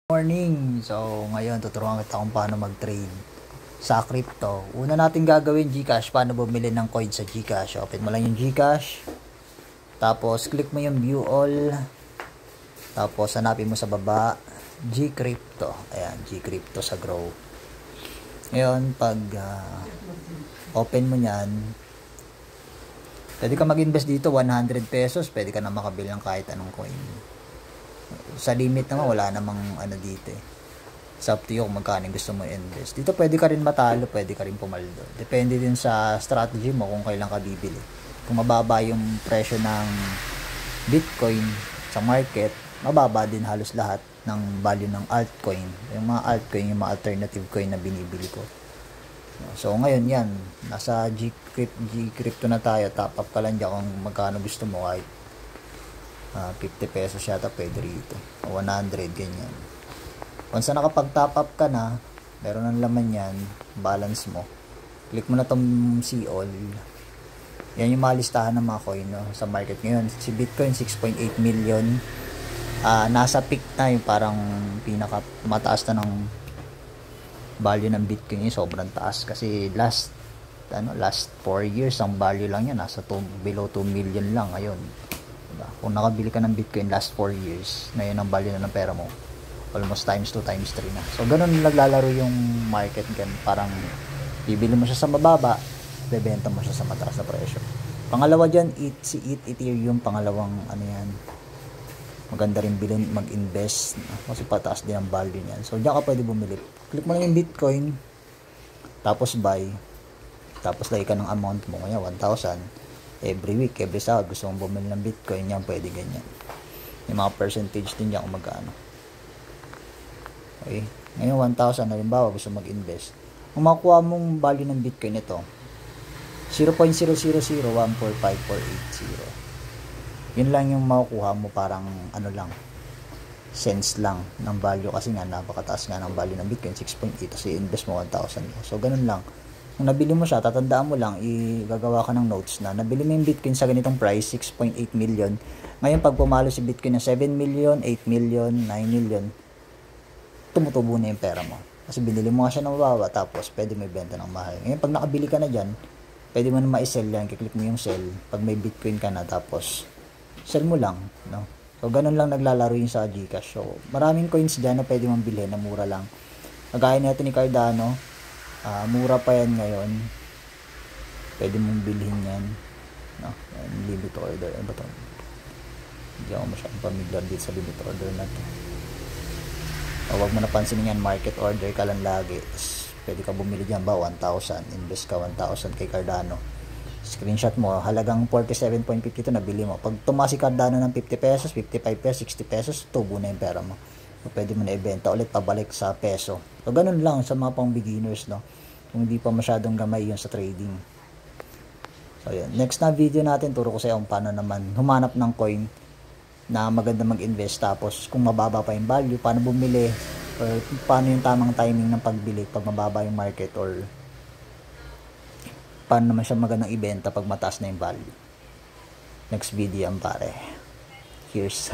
Morning! So, ngayon tuturuan kita kung paano mag-trade sa crypto. Una natin gagawin GCash, paano bumili ng coin sa GCash. Open mo lang yung GCash. Tapos, click mo yung view all. Tapos, hanapin mo sa baba, Gcrypto. Ayan, Gcrypto sa Grow. Ngayon, pag open mo yan, pwede ka mag-invest dito, 100 pesos. Pwede ka na makabili ng kahit anong coin. Sa limit naman, wala namang ano dito eh. It's up to you kung magkano gusto mo invest. Dito pwede ka rin matalo, pwede ka rin pumaldo. Depende din sa strategy mo kung kailan ka bibili. Kung mababa yung presyo ng Bitcoin sa market, mababa din halos lahat ng value ng altcoin. Yung mga altcoin, yung mga alternative coin na binibili ko. So ngayon yan, nasa Gcrypto na tayo. Top up ka lang dyan kung magkano gusto mo, kahit 50 pesos yata pwede rito, 100 ganyan. Once na nakapag-top up ka na, meron ng laman yan, balance mo, click mo na tong see all. Yan yung mga listahan ng mga coin sa market ngayon. Si Bitcoin 6.8 million, nasa peak na yung parang pinaka mataas na ng value ng Bitcoin yung sobrang taas kasi last 4 years ang value lang yan, nasa below 2 million lang ngayon. Diba? Kung nakabili ka ng Bitcoin last 4 years, ngayon ang value na ng pera mo almost times 2 times 3 na. So ganun naglalaro yung market, ganun. Parang bibili mo siya sa mababa, bebenta mo siya sa mataas na presyo. Pangalawa dyan, si Ethereum, pangalawang ano yan, maganda rin bilhin, mag-invest kasi pataas din ang value niyan. So dyan ka pwede bumili, click mo lang yung Bitcoin, tapos buy, tapos lagay ka ng amount mo, kaya 1,000 every week, every Sabado gusto mong bumili ng Bitcoin, yan pwede ganyan. Yung mga percentage din yan kung magkano. Okay, ngayon 1,000 halimbawa gusto mag-invest, kung makuha mong value ng Bitcoin ito 0.001454480, yun lang yung makukuha mo, parang ano lang, cents lang ng value kasi nga napakataas nga ng value ng Bitcoin, 6.8, kasi invest mo 1,000. So ganun lang. Kung nabili mo siya, tatandaan mo lang, igagawa ka ng notes na nabili mo yung Bitcoin sa ganitong price, 6.8 million. Ngayon, pag pumalo si Bitcoin na 7 million, 8 million, 9 million, tumutubo na yung pera mo. Kasi binili mo nga siya ng mababa, tapos pwede mo ibenta ng mahal. Ngayon, pag nakabili ka na dyan, pwede mo na ma-sell yan, kiklik mo yung sell, pag may Bitcoin ka na, tapos sell mo lang, no? So, ganun lang naglalaro yung sa Gcash. So, maraming coins dyan na pwede mong bilhin na mura lang. Kagaya nito ni Cardano, mura pa yan ngayon, pwede mong bilhin yan, no? Limit order, ano ba ito? Hindi ako masyadong familiar dito sa limit order na ito. Huwag mo napansinin yan, market order ka lang lagi. Pwede ka bumili dyan ba 1,000, invest ka 1,000 kay Cardano, screenshot mo, halagang 47.52 nabili mo. Pag tumaas si Cardano ng 50 pesos, 55 pesos, 60 pesos, tubo na yung pera mo. So, pwede mo na ibenta ulit, pabalik sa peso. So, ganun lang sa mga pang beginners, no? Kung hindi pa masyadong gamay yun sa trading. So, yun. Next na video natin, turo ko sa iyo kung paano naman humanap ng coin na maganda mag-invest. Tapos, kung mababa pa yung value, paano bumili, or paano yung tamang timing ng pagbili pag mababa yung market, or paano naman siya magandang ibenta pag mataas na yung value. Next video yan pare. Cheers.